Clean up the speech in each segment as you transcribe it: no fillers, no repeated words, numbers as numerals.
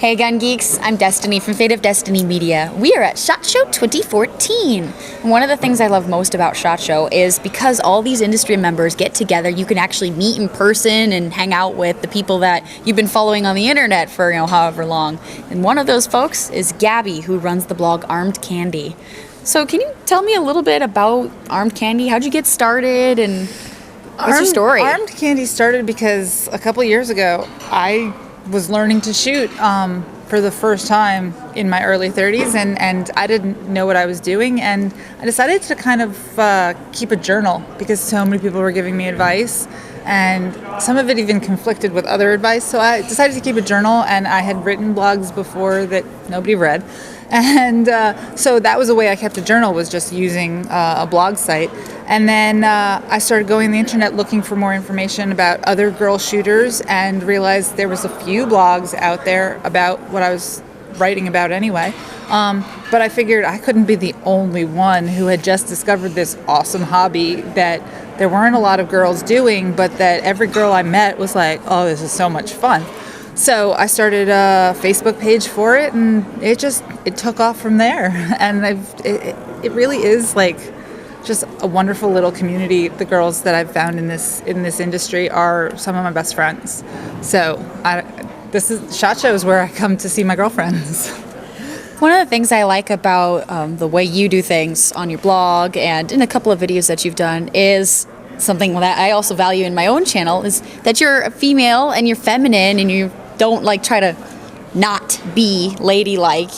Hey Gun Geeks, I'm Destiny from Fate of Destiny Media. We are at SHOT Show 2014. And one of the things I love most about SHOT Show is because all these industry members get together, you can actually meet in person and hang out with the people that you've been following on the internet for however long. And one of those folks is Gabby, who runs the blog Armed Candy. So can you tell me a little bit about Armed Candy? How'd you get started and what's your story? Armed Candy started because a couple years ago I was learning to shoot for the first time in my early 30s, and I didn't know what I was doing, and I decided to kind of keep a journal because so many people were giving me advice, and some of it even conflicted with other advice. So I decided to keep a journal, and I had written blogs before that nobody read, and so that was a way I kept a journal, was just using a blog site. And then I started going on the internet looking for more information about other girl shooters, and realized there was a few blogs out there about what I was writing about anyway. But I figured I couldn't be the only one who had just discovered this awesome hobby that there weren't a lot of girls doing, but that every girl I met was like, oh, this is so much fun. So I started a Facebook page for it, and it took off from there. And it really is like just a wonderful little community. The girls that I've found in this industry are some of my best friends. So this is SHOT Show is where I come to see my girlfriends. One of the things I like about the way you do things on your blog and in a couple of videos that you've done is something that I also value in my own channel, is that you're a female and you're feminine and you don't like try to not be ladylike,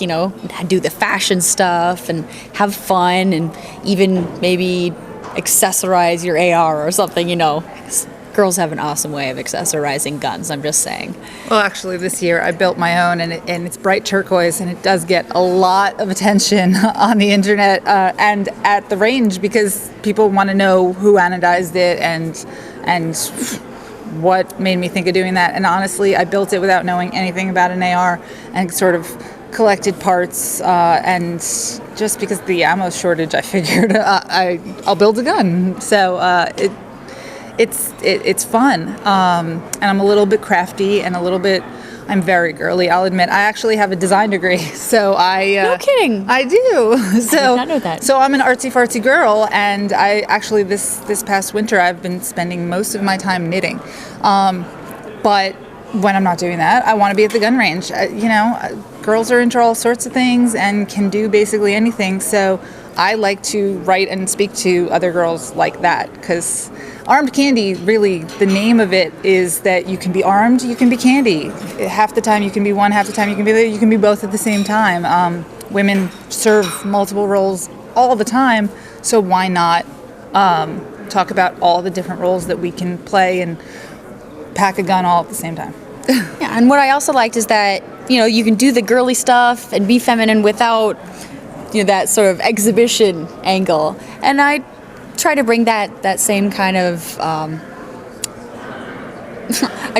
do the fashion stuff and have fun and even maybe accessorize your AR or something, 'cause girls have an awesome way of accessorizing guns, I'm just saying. Well, actually this year I built my own, and it's bright turquoise, and it does get a lot of attention on the internet and at the range, because people want to know who anodized it and what made me think of doing that. And honestly, I built it without knowing anything about an AR, and sort of collected parts, and just because of the ammo shortage, I figured I'll build a gun. So it's fun, and I'm a little bit crafty and I'm very girly, I'll admit. I actually have a design degree, so No kidding. I do. So I did not know that. So I'm an artsy-fartsy girl, and I actually this past winter I've been spending most of my time knitting. But when I'm not doing that, I want to be at the gun range. Girls are into all sorts of things and can do basically anything. So I like to write and speak to other girls like that, because Armed Candy, really, the name of it is that you can be armed, you can be candy. Half the time you can be one, half the time you can be both at the same time. Women serve multiple roles all the time, so why not talk about all the different roles that we can play and pack a gun all at the same time. Yeah, and what I also liked is that, you can do the girly stuff and be feminine without, that sort of exhibition angle. And I try to bring that same kind of, I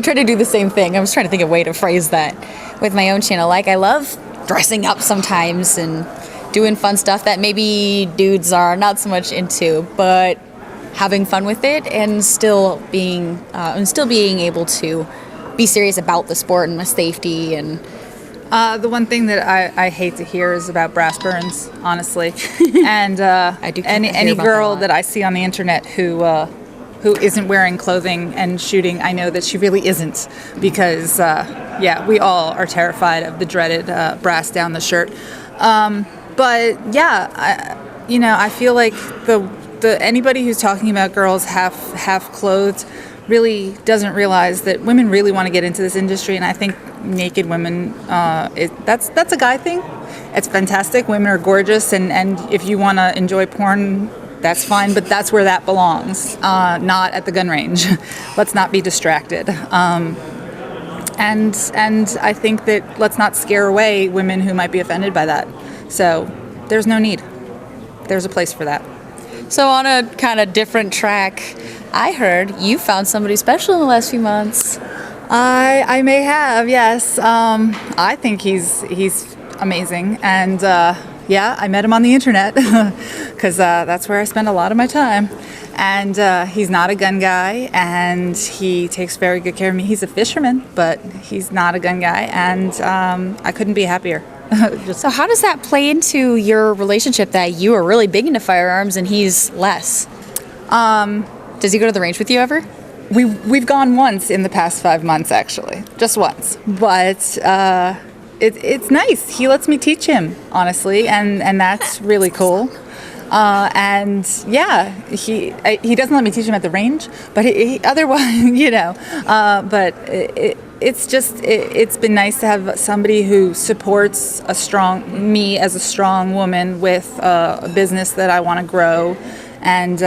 try to do the same thing. I was trying to think of a way to phrase that with my own channel. Like, I love dressing up sometimes and doing fun stuff that maybe dudes are not so much into, but having fun with it and still being able to be serious about the sport and the safety. And the one thing that I hate to hear is about brass burns, honestly. And I do any girl that I see on the internet who isn't wearing clothing and shooting, I know that she really isn't, because we all are terrified of the dreaded brass down the shirt. But yeah, I feel like the anybody who's talking about girls half clothed really doesn't realize that women really want to get into this industry. And I think naked women, that's a guy thing. It's fantastic. Women are gorgeous, and if you want to enjoy porn, that's fine, but that's where that belongs, not at the gun range. Let's not be distracted. And I think that let's not scare away women who might be offended by that. So there's no need. There's a place for that. so on a kind of different track, I heard you found somebody special in the last few months. I may have, yes. I think he's amazing, and I met him on the internet because that's where I spend a lot of my time. And he's not a gun guy, and he takes very good care of me. He's a fisherman, but he's not a gun guy, and I couldn't be happier. So how does that play into your relationship that you are really big into firearms and he's less? Does he go to the range with you ever? We've gone once in the past 5 months, actually, just once. But it's nice. He lets me teach him, honestly, and that's really cool. And yeah, he doesn't let me teach him at the range, but he otherwise, But it's been nice to have somebody who supports me as a strong woman with a business that I want to grow, and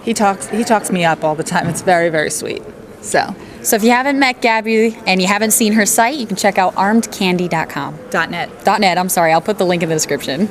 he talks me up all the time. It's very, very sweet. So if you haven't met Gabby and you haven't seen her site, you can check out armedcandy.com. .net. .net, I'm sorry, I'll put the link in the description.